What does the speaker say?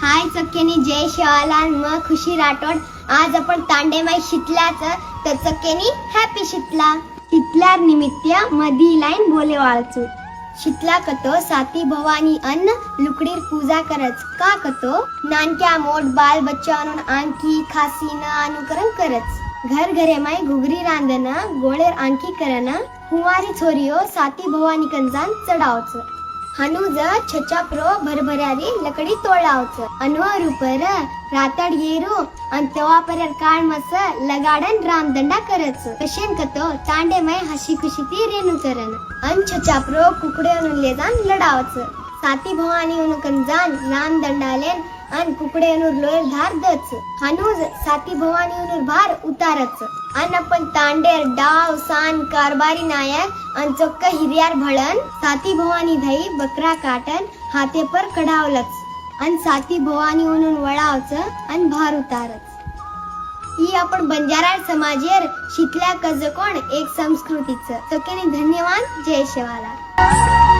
हाय चक्केनी जय शिवालाल म खुशी राठोड. आज आपण तांडेमाई शितल्याचं तर चक्केनी हॅपी शितला. शितल्यार निमित्त मधी लाईन बोले वाळचू. शितला कतो साती भवानी अन्न लुकडीर पूजा करच का कतो नानक्या मोठ बाल बच्चा आणून आणखी खासी न अनुकरण करच. घर घरे माय घुगरी रांधन गोळेर आणखी करन कुंवारी छोरियो साती भवानी कंजान चढावच. हनुज छचा प्रो भरभरारी लकडी तोडावच. अनवर उपर रातड येरू अन तेव्हा पर काळ मस लगाडन रामदंडा करच. कशेन कतो तांडे माय हसी खुशी ती रेणू करन अन छचा प्रो कुकडे ले जान लढावच. साती भवानी उनकन जान रामदंडालेन अन कुकडे लोयर धार दच. हनुज साती भवानी भार उतारच. अन अपन तांडेर डाव सान कारबारी नायक अन चोक्क हिरियार भळन साती भवानी धई बकरा काटन हाते पर कढावलच. अन साती भवानी उनून वळावच अन भार उतारच. ही आपण बंजारा समाजेर शितल्या कज कोण एक संस्कृतीच. चोकेने धन्यवाद. जय शिवालाल.